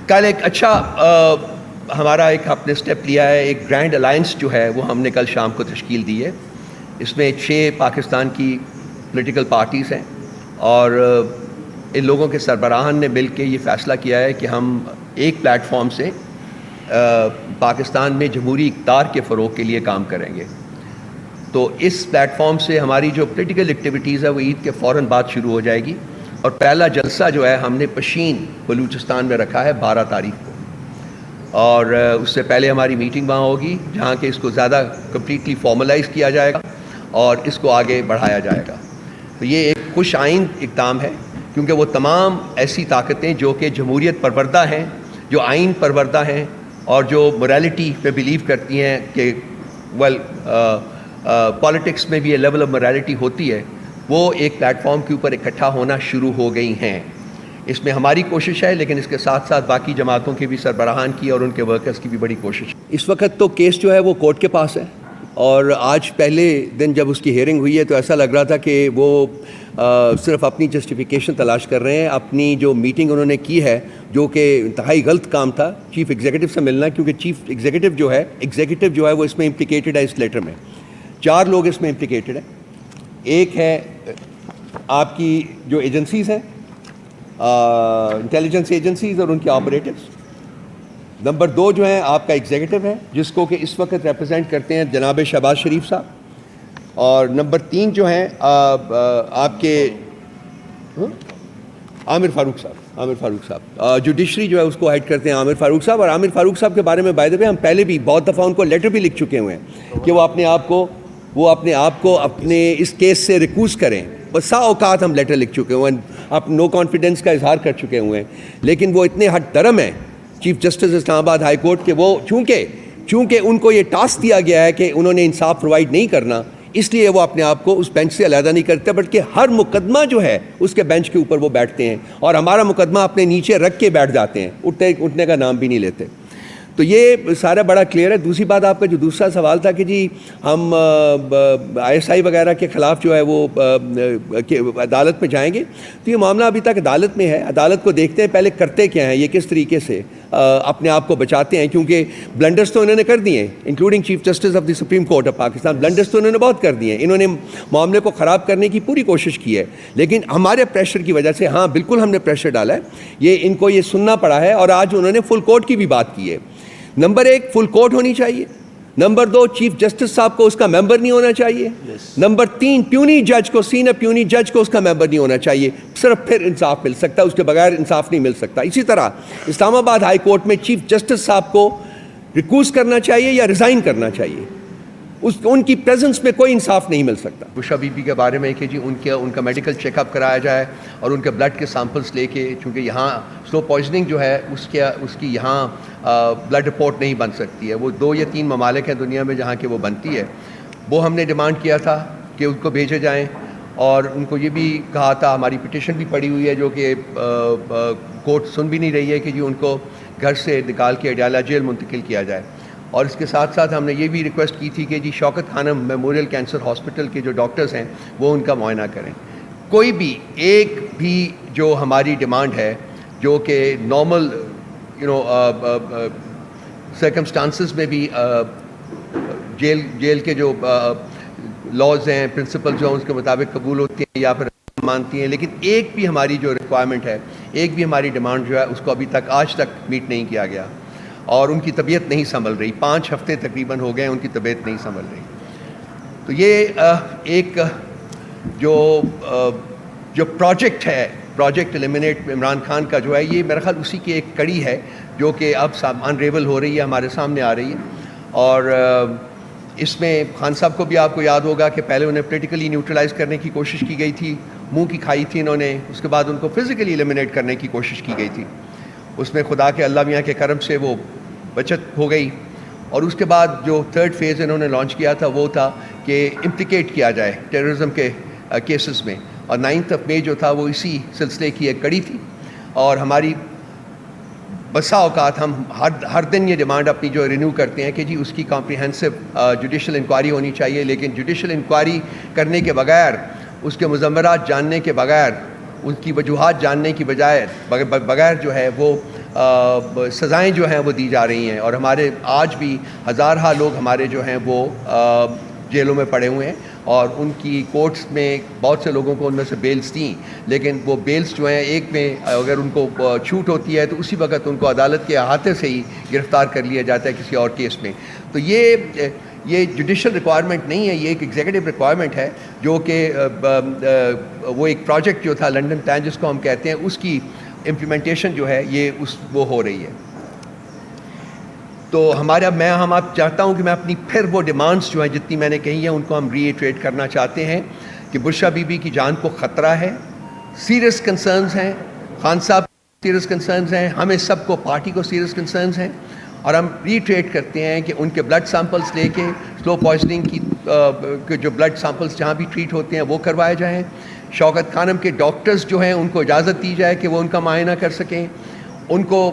کل ایک اچھا ہمارا ایک آپ نے اسٹیپ لیا ہے، ایک گرینڈ الائنس جو ہے وہ ہم نے کل شام کو تشکیل دی ہے. اس میں 6 پاکستان کی پولیٹیکل پارٹیز ہیں اور ان لوگوں کے سربراہان نے مل کے یہ فیصلہ کیا ہے کہ ہم ایک پلیٹ فارم سے پاکستان میں جمہوری اقتدار کے فروغ کے لیے کام کریں گے. تو اس پلیٹ فارم سے ہماری جو پولیٹیکل ایکٹیویٹیز ہے وہ عید کے فوراً بعد شروع ہو جائے گی، اور پہلا جلسہ جو ہے ہم نے پشین بلوچستان میں رکھا ہے 12 تاریخ کو، اور اس سے پہلے ہماری میٹنگ وہاں ہوگی جہاں کہ اس کو زیادہ کمپلیٹلی فارملائز کیا جائے گا اور اس کو آگے بڑھایا جائے گا. تو یہ ایک خوش آئند اقدام ہے، کیونکہ وہ تمام ایسی طاقتیں جو کہ جمہوریت پروردہ ہیں، جو آئین پروردہ ہیں اور جو موریلٹی پہ بلیو کرتی ہیں کہ پالیٹکس میں بھی یہ لیول آف موریلٹی ہوتی ہے، وہ ایک پلیٹ فارم کے اوپر اکٹھا ہونا شروع ہو گئی ہیں. اس میں ہماری کوشش ہے، لیکن اس کے ساتھ ساتھ باقی جماعتوں کے بھی سربراہان کی اور ان کے ورکرز کی بھی بڑی کوشش ہے. اس وقت تو کیس جو ہے وہ کورٹ کے پاس ہے، اور آج پہلے دن جب اس کی ہیئرنگ ہوئی ہے تو ایسا لگ رہا تھا کہ وہ صرف اپنی جسٹیفیکیشن تلاش کر رہے ہیں. اپنی جو میٹنگ انہوں نے کی ہے، جو کہ انتہائی غلط کام تھا، چیف ایگزیکٹو سے ملنا، کیونکہ چیف ایگزیکٹو جو ہے وہ اس میں امپلیکیٹڈ ہے. اس لیٹر میں 4 لوگ اس میں امپلیکیٹڈ ہیں. ایک ہے آپ کی جو ایجنسیز ہیں، انٹیلیجنس ایجنسیز اور ان کے آپریٹرز. نمبر 2 جو ہیں آپ کا ایگزیکٹو ہے، جس کو کہ اس وقت ریپرزینٹ کرتے ہیں جناب شہباز شریف صاحب. اور نمبر 3 جو ہیں آپ کے عامر فاروق صاحب. جوڈیشری جو ہے اس کو ہیڈ کرتے ہیں عامر فاروق صاحب. اور عامر فاروق صاحب کے بارے میں بائی دی وے ہم پہلے بھی بہت دفعہ ان کو لیٹر بھی لکھ چکے ہوئے ہیں کہ وہ اپنے آپ کو اپنے اس کیس سے ریکوز کریں. بس 100 اوقات ہم لیٹر لکھ چکے ہوئے ہیں، آپ نو کانفیڈنس کا اظہار کر چکے ہوئے ہیں. لیکن وہ اتنے ہٹ درم ہیں چیف جسٹس اسلام آباد ہائی کورٹ کے، وہ چونکہ ان کو یہ ٹاسک دیا گیا ہے کہ انہوں نے انصاف پرووائڈ نہیں کرنا، اس لیے وہ اپنے آپ کو اس بینچ سے علیحدہ نہیں کرتے، بلکہ ہر مقدمہ جو ہے اس کے بینچ کے اوپر وہ بیٹھتے ہیں، اور ہمارا مقدمہ اپنے نیچے رکھ کے بیٹھ جاتے ہیں، اٹھنے کا نام بھی نہیں لیتے. تو یہ سارا بڑا کلیئر ہے. دوسری بات، آپ کا جو دوسرا سوال تھا کہ جی ہم ISI وغیرہ کے خلاف جو ہے وہ عدالت میں جائیں گے، تو یہ معاملہ ابھی تک عدالت میں ہے. عدالت کو دیکھتے ہیں پہلے کرتے کیا ہیں، یہ کس طریقے سے اپنے آپ کو بچاتے ہیں، کیونکہ بلنڈرز تو انہوں نے کر دیے ہیں، including chief justice of the supreme court of Pakistan. Blunders تو انہوں نے بہت کر دیے ہیں، انہوں نے معاملے کو خراب کرنے کی پوری کوشش کی ہے. لیکن ہمارے پریشر کی وجہ سے، ہاں بالکل ہم نے پریشر ڈالا ہے، ان کو یہ سننا پڑا ہے. اور آج انہوں نے فل کورٹ کی بھی بات کی ہے. نمبر 1 فل کورٹ ہونی چاہیے. نمبر 2 چیف جسٹس صاحب کو اس کا ممبر نہیں ہونا چاہیے. نمبر 3 پیونی جج کو، سینئر پیونی جج کو اس کا ممبر نہیں ہونا چاہیے. صرف پھر انصاف مل سکتا ہے، اس کے بغیر انصاف نہیں مل سکتا. اسی طرح اسلام آباد ہائی کورٹ میں چیف جسٹس صاحب کو ریکوز کرنا چاہیے یا ریزائن کرنا چاہیے. ان کی پریزنس میں کوئی انصاف نہیں مل سکتا. بشرا بی بی کے بارے میں کہ جی ان کا میڈیکل چیک اپ کرایا جائے اور ان کے بلڈ کے سیمپلس لے کے، چونکہ یہاں سلو پوائزننگ جو ہے اس کی یہاں بلڈ رپورٹ نہیں بن سکتی ہے. وہ 2 یا 3 ممالک ہیں دنیا میں جہاں کہ وہ بنتی ہے. وہ ہم نے ڈیمانڈ کیا تھا کہ ان کو بھیجے جائیں، اور ان کو یہ بھی کہا تھا، ہماری پٹیشن بھی پڑی ہوئی ہے جو کہ کورٹ سن بھی نہیں رہی ہے، کہ جی ان کو گھر سے نکال کے اڈیالہ جیل منتقل کیا جائے. اور اس کے ساتھ ساتھ ہم نے یہ بھی ریکویسٹ کی تھی کہ جی شوکت خانم میموریل کینسر ہاسپٹل کے جو ڈاکٹرز ہیں وہ ان کا معائنہ کریں. کوئی بھی ایک بھی جو ہماری ڈیمانڈ ہے جو کہ نارمل سرکمسٹانسز میں بھی جیل کے جو لاز ہیں، پرنسپل جو ہیں اس کے مطابق قبول ہوتی ہیں یا پھر مانتی ہیں، لیکن ایک بھی ہماری جو ریکوائرمنٹ ہے، ایک بھی ہماری ڈیمانڈ جو ہے اس کو ابھی تک آج تک میٹ نہیں کیا گیا. اور ان کی طبیعت نہیں سنبھل رہی. 5 ہفتے تقریباً ہو گئے ان کی طبیعت نہیں سنبھل رہی. تو یہ ایک جو پروجیکٹ ہے، پروجیکٹ ایلیمنیٹ عمران خان کا جو ہے، یہ میرا خیال اسی کی ایک کڑی ہے جو کہ اب انریول ہو رہی ہے، ہمارے سامنے آ رہی ہے. اور اس میں خان صاحب کو بھی آپ کو یاد ہوگا کہ پہلے انہیں پولیٹیکلی نیوٹرلائز کرنے کی کوشش کی گئی تھی، منہ کی کھائی تھی انہوں نے. اس کے بعد ان کو فزیکلی ایلیمنیٹ کرنے کی کوشش کی گئی تھی. اس میں خدا کے اللہ میاں کے کرم سے وہ بچت ہو گئی. اور اس کے بعد جو 3rd فیز انہوں نے لانچ کیا تھا وہ تھا کہ امپلیکیٹ کیا جائے ٹیررزم کے کیسز میں. اور 9 مئی جو تھا وہ اسی سلسلے کی ایک کڑی تھی. اور ہماری بسا اوقات ہم ہر دن یہ ڈیمانڈ اپنی جو رینیو کرتے ہیں کہ جی اس کی کمپریہنسو جوڈیشل انکوائری ہونی چاہیے. لیکن جوڈیشل انکوائری کرنے کے بغیر، اس کے مضمرات جاننے کے بغیر، ان کی وجوہات جاننے کی بجائے بغیر جو ہے وہ سزائیں جو ہیں وہ دی جا رہی ہیں، اور ہمارے آج بھی ہزارہا لوگ ہمارے جو ہیں وہ جیلوں میں پڑے ہوئے ہیں، اور ان کی کورٹس میں بہت سے لوگوں کو ان میں سے بیلز دیں، لیکن وہ بیلز جو ہیں ایک میں اگر ان کو چھوٹ ہوتی ہے تو اسی وقت ان کو عدالت کے احاطے سے ہی گرفتار کر لیا جاتا ہے کسی اور کیس میں. تو یہ جوڈیشل ریکوائرمنٹ نہیں ہے، یہ ایک ایگزیکٹو ریکوائرمنٹ ہے، جو کہ وہ ایک پروجیکٹ جو تھا لنڈن پلان جس کو ہم کہتے ہیں، اس کی امپلیمنٹیشن جو ہے یہ وہ ہو رہی ہے. تو ہم آپ چاہتا ہوں کہ میں اپنی پھر وہ ڈیمانڈس جو ہیں جتنی میں نے کہی ہیں ان کو ہم ری ایٹریٹ کرنا چاہتے ہیں کہ بشرا بی بی کی جان کو خطرہ ہے، سیریس کنسرنز ہیں، خان صاحب سیریس کنسرنز ہیں، ہمیں سب کو پارٹی کو سیریس کنسرنز ہیں، اور ہم ری ایٹریٹ کرتے ہیں کہ ان کے بلڈ سیمپلز لے کے سلو پوائزننگ کی جو بلڈ سیمپلز جہاں بھی ٹریٹ ہوتے ہیں وہ کروائے جائیں. شوکت خانم کے ڈاکٹرز جو ہیں ان کو اجازت دی جائے کہ وہ ان کا معائنہ کر سکیں، ان کو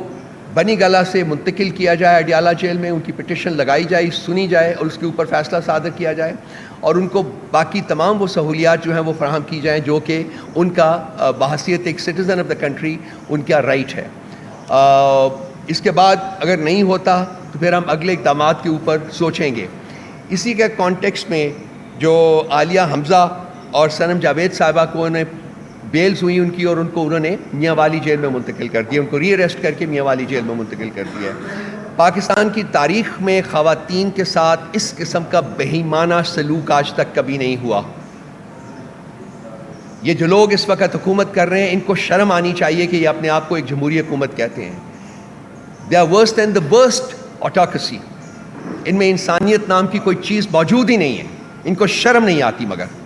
بنی گلا سے منتقل کیا جائے اڈیالہ جیل میں، ان کی پٹیشن لگائی جائے، سنی جائے اور اس کے اوپر فیصلہ صادر کیا جائے، اور ان کو باقی تمام وہ سہولیات جو ہیں وہ فراہم کی جائیں جو کہ ان کا بحیثیت ایک citizen of the country in کا رائٹ ہے. اس کے بعد اگر نہیں ہوتا تو پھر ہم اگلے اقدامات کے اوپر سوچیں گے. اسی کے کانٹیکسٹ میں جو عالیہ حمزہ اور صنم جاوید صاحبہ کو انہیں بیلز ہوئی ان کی، اور ان کو انہوں نے میاں والی جیل میں منتقل کر دیا، ان کو ری اریسٹ کر کے میاں والی جیل میں منتقل کر دیا. پاکستان کی تاریخ میں خواتین کے ساتھ اس قسم کا بہیمانہ سلوک آج تک کبھی نہیں ہوا. یہ جو لوگ اس وقت حکومت کر رہے ہیں ان کو شرم آنی چاہیے کہ یہ اپنے آپ کو ایک جمہوری حکومت کہتے ہیں. They are worse than the worst autocracy. ان میں انسانیت نام کی کوئی چیز موجود ہی نہیں ہے. ان کو شرم نہیں آتی مگر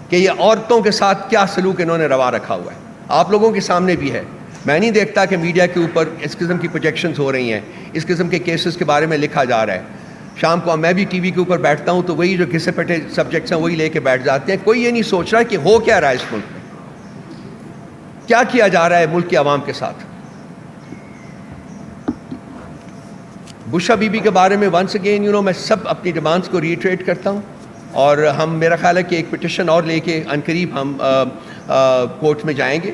کہ یہ عورتوں کے ساتھ کیا سلوک انہوں نے روا رکھا ہوا ہے. آپ لوگوں کے سامنے بھی ہے. میں نہیں دیکھتا کہ میڈیا کے اوپر اس قسم کی پروجیکشنز ہو رہی ہیں، اس قسم کے کیسز کے بارے میں لکھا جا رہا ہے. شام کو میں بھی ٹی وی کے اوپر بیٹھتا ہوں تو وہی جو گھسے پٹے سبجیکٹس ہیں وہی لے کے بیٹھ جاتے ہیں. کوئی یہ نہیں سوچ رہا کہ ہو کیا رہا ہے اس ملک میں، کیا کیا جا رہا ہے ملک کی عوام کے ساتھ. بشرا بی بی کے بارے میں ونس اگین میں سب اپنی ڈیمانڈس کو ری ایٹریٹ کرتا ہوں، اور ہم میرا خیال ہے کہ ایک پٹیشن اور لے کے عنقریب ہم کورٹ میں جائیں گے،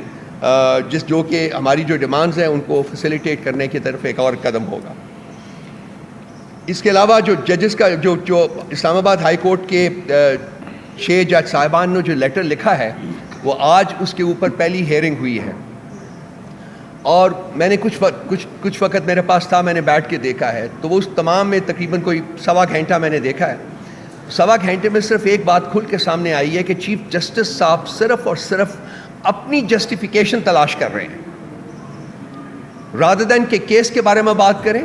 جو کہ ہماری جو ڈیمانڈز ہیں ان کو فیسیلیٹیٹ کرنے کی طرف ایک اور قدم ہوگا. اس کے علاوہ جو ججز کا جو اسلام آباد ہائی کورٹ کے 6 جج صاحبان نے جو لیٹر لکھا ہے وہ آج اس کے اوپر پہلی ہیئرنگ ہوئی ہے، اور میں نے کچھ وقت میرے پاس تھا، میں نے بیٹھ کے دیکھا ہے، تو وہ اس تمام میں تقریباً کوئی 1.25 گھنٹہ میں نے دیکھا ہے. 1.25 گھنٹے میں صرف ایک بات کھل کے سامنے آئی ہے کہ چیف جسٹس صاحب صرف اور صرف اپنی جسٹیفیکیشن تلاش کر رہے ہیں، rather than کہ کیس کے بارے میں بات کریں،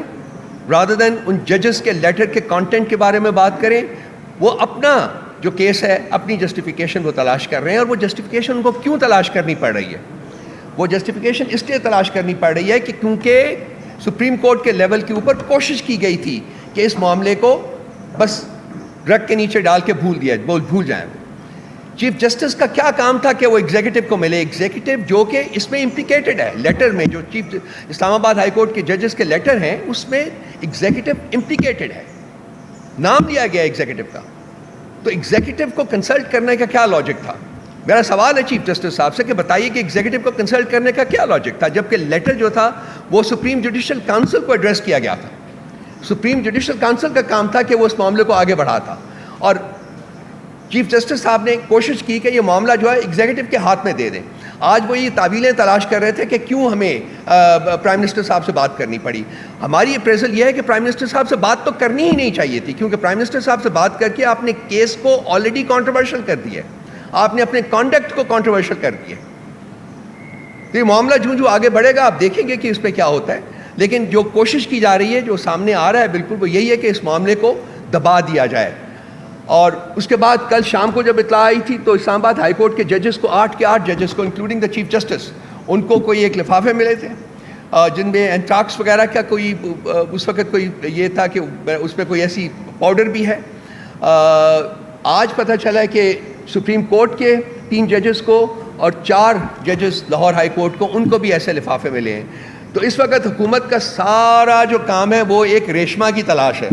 rather than ان ججز کے لیٹر کے کانٹینٹ کے بارے میں بات کریں. وہ اپنا جو کیس ہے اپنی جسٹیفیکیشن وہ تلاش کر رہے ہیں. اور وہ جسٹیفیکیشن ان کو کیوں تلاش کرنی پڑ رہی ہے؟ وہ جسٹیفیکیشن اس لیے تلاش کرنی پڑ رہی ہے کہ کیونکہ سپریم کورٹ کے لیول کے اوپر کوشش کی گئی تھی کہ اس معاملے کو بس رگ کے نیچے ڈال کے بھول جائیں. چیف جسٹس کا کیا کام تھا کہ وہ ایگزیکٹو کو ملے؟ ایگزیکٹو جو کہ اس میں امپلیکیٹڈ ہے، لیٹر میں جو چیف اسلام آباد ہائی کورٹ کے ججز کے لیٹر ہیں اس میں ایگزیکٹو امپلیکیٹڈ ہے، نام لیا گیا ایگزیکٹو کا. تو ایگزیکٹو کو کنسلٹ کرنے کا کیا لاجک تھا؟ میرا سوال ہے چیف جسٹس صاحب سے کہ بتائیے کہ ایگزیکٹو کو کنسلٹ کرنے کا کیا لاجک تھا، جبکہ لیٹر جو تھا وہ سپریم جوڈیشل کونسل کو ایڈریس کیا گیا تھا. سپریم جوڈیشل کونسل کا کام تھا کہ وہ اس معاملے کو آگے بڑھاتا، اور چیف جسٹس صاحب نے کوشش کی کہ یہ معاملہ جو ہے ایگزیکٹو کے ہاتھ میں دے دیں. آج وہ یہ تعویلیں تلاش کر رہے تھے کہ کیوں ہمیں پرائم منسٹر صاحب سے بات کرنی پڑی. ہماری اپریزل یہ ہے کہ پرائم منسٹر صاحب سے بات تو کرنی ہی نہیں چاہیے تھی، کیونکہ پرائم منسٹر صاحب سے بات کر کے آپ نے کیس کو آلریڈی کانٹروورشل کر دیا ہے، آپ نے اپنے کانڈکٹ کو کانٹروورشل کر دیا. تو یہ معاملہ جو آگے بڑھے گا آپ دیکھیں گے کہ اس پہ کیا ہوتا ہے. لیکن جو کوشش کی جا رہی ہے، جو سامنے آ رہا ہے بالکل وہ یہی ہے کہ اس معاملے کو دبا دیا جائے. اور اس کے بعد کل شام کو جب اطلاع آئی تھی تو اسلام آباد ہائی کورٹ کے ججز کو 8 کے 8 ججز کو including the chief justice in کو کوئی ایک لفافے ملے تھے جن میں اینٹراکس وغیرہ کا کوئی اس وقت کوئی یہ تھا کہ اس میں کوئی ایسی پاؤڈر بھی ہے. آج پتہ چلا ہے کہ سپریم کورٹ کے 3 ججز کو اور 4 ججز لاہور ہائی کورٹ کو ان کو بھی ایسے لفافے ملے ہیں. تو اس وقت حکومت کا سارا جو کام ہے وہ ایک ریشما کی تلاش ہے.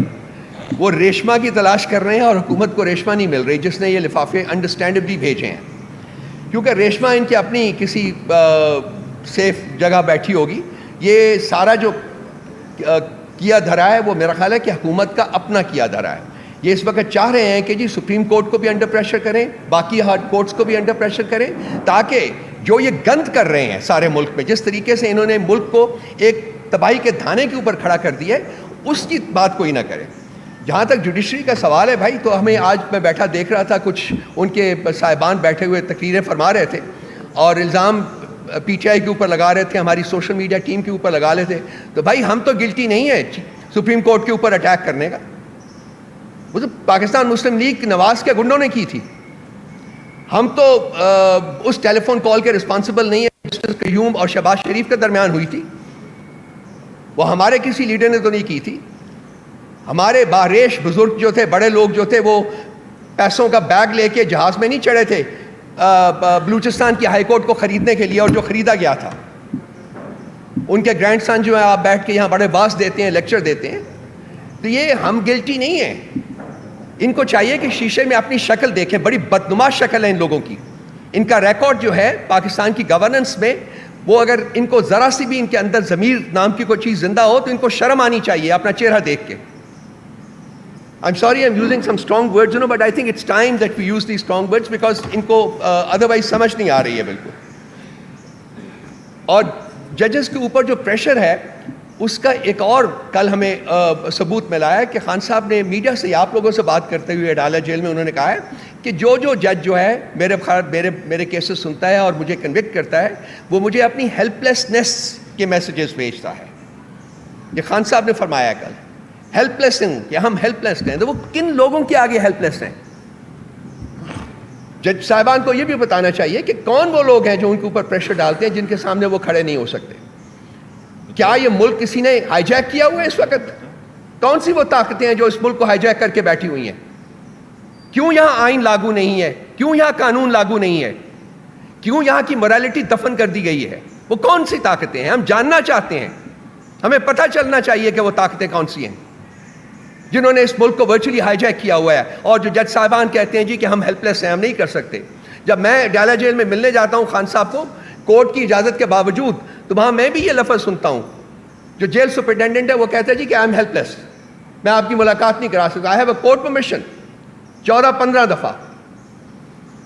وہ ریشما کی تلاش کر رہے ہیں اور حکومت کو ریشما نہیں مل رہی جس نے یہ لفافے انڈرسٹینڈبلی بھیجے ہیں، کیونکہ ریشما ان کی اپنی کسی سیف جگہ بیٹھی ہوگی یہ سارا جو کیا دھرا ہے وہ میرا خیال ہے کہ حکومت کا اپنا کیا دھرا ہے. یہ اس وقت چاہ رہے ہیں کہ جی سپریم کورٹ کو بھی انڈر پریشر کریں, باقی ہارڈ کورٹس کو بھی انڈر پریشر کریں, تاکہ جو یہ گند کر رہے ہیں سارے ملک میں, جس طریقے سے انہوں نے ملک کو ایک تباہی کے دھانے کے اوپر کھڑا کر دیا ہے, اس کی بات کوئی نہ کرے. جہاں تک جوڈیشری کا سوال ہے بھائی, تو ہمیں آج میں بیٹھا دیکھ رہا تھا, کچھ ان کے صاحبان بیٹھے ہوئے تقریریں فرما رہے تھے اور الزام پی ٹی آئی کے اوپر لگا رہے تھے, ہماری سوشل میڈیا ٹیم کے اوپر لگا رہے تھے. تو بھائی ہم تو گلٹی نہیں ہیں سپریم کورٹ کے اوپر اٹیک کرنے کا, وہ تو پاکستان مسلم لیگ نواز کے گنڈوں نے کی تھی. ہم تو اس ٹیلی فون کال کے رسپانسبل نہیں ہے مسٹر قیوم اور شہباز شریف کے درمیان ہوئی تھی, وہ ہمارے کسی لیڈر نے تو نہیں کی تھی. ہمارے باریش بزرگ جو تھے, بڑے لوگ جو تھے, وہ پیسوں کا بیگ لے کے جہاز میں نہیں چڑھے تھے بلوچستان کی ہائی کورٹ کو خریدنے کے لیے, اور جو خریدا گیا تھا ان کے گرینڈ سن جو ہے آپ بیٹھ کے یہاں بڑے باس دیتے ہیں, لیکچر دیتے ہیں. تو یہ ہم گلٹی نہیں ہیں. ان کو چاہیے کہ شیشے میں اپنی شکل دیکھیں, بڑی بدنما شکل ہے ان لوگوں کی. ان کا ریکارڈ جو ہے پاکستان کی گورننس میں, وہ اگر ان کو ذرا سی بھی ان کے اندر ضمیر نام کی کوئی چیز زندہ ہو تو ان کو شرم آنی چاہیے اپنا چہرہ دیکھ کے. I'm sorry I'm using some strong words, but I think it's time that we use these strong words because ان کو otherwise سمجھ نہیں آ رہی ہے بالکل. اور ججز کے اوپر جو پریشر ہے اس کا ایک اور کل ہمیں ثبوت ملا ہے کہ خان صاحب نے میڈیا سے, آپ لوگوں سے بات کرتے ہوئے اڈالہ جیل میں انہوں نے کہا ہے کہ جو جج جو ہے میرے کیسز سنتا ہے اور مجھے کنوکٹ کرتا ہے, وہ مجھے اپنی ہیلپ لیسنس کے میسیجز بھیجتا ہے. یہ خان صاحب نے فرمایا کل, ہیلپ لیس ہیں کہ ہم ہیلپ لیس ہیں. تو وہ کن لوگوں کے آگے ہیلپ لیس ہیں؟ جج صاحبان کو یہ بھی بتانا چاہیے کہ کون وہ لوگ ہیں جو ان کے اوپر پریشر ڈالتے ہیں, جن کے سامنے وہ کھڑے نہیں ہو سکتے. کیا یہ ملک کسی نے ہائی جیک کیا ہوا ہے اس وقت؟ کون سی وہ طاقتیں ہیں جو اس ملک کو ہائی جیک کر کے بیٹھی ہوئی ہیں؟ کیوں یہاں آئین لاگو نہیں ہے؟ کیوں یہاں قانون لاگو نہیں ہے؟ کیوں یہاں کی موریلٹی دفن کر دی گئی ہے؟ وہ کون سی طاقتیں ہیں؟ ہم جاننا چاہتے ہیں, ہمیں پتہ چلنا چاہیے کہ وہ طاقتیں کون سی ہیں جنہوں نے اس ملک کو ورچولی ہائی جیک کیا ہوا ہے. اور جو جج صاحبان کہتے ہیں جی کہ ہم ہیلپ لیس ہیں, ہم نہیں کر سکتے. جب میں ڈالہ جیل میں ملنے جاتا ہوں خان صاحب کو کورٹ کی اجازت کے باوجود, تو وہاں میں بھی یہ لفظ سنتا ہوں. جو جیل سپرنٹینڈنٹ ہے وہ کہتا ہے جی کہ آئی ایم ہیلپ لیس, میں آپ کی ملاقات نہیں کرا سکتا, I have a court permission 14-15 دفعہ,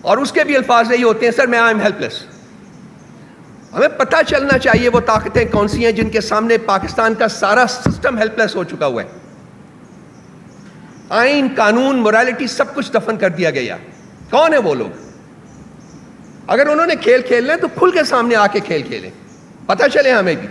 اور اس کے بھی الفاظ یہی ہوتے ہیں سر میں آئی ایم ہیلپ لیس. ہمیں پتہ چلنا چاہیے وہ طاقتیں کون سی ہیں جن کے سامنے پاکستان کا سارا سسٹم ہیلپ لیس ہو چکا ہوا ہے. آئین, قانون, موریلٹی سب کچھ دفن کر دیا گیا. کون ہے وہ لوگ؟ اگر انہوں نے کھیل کھیلنا ہے تو کھل کے سامنے آ کے کھیل کھیلیں, پتہ چلے ہمیں بھی.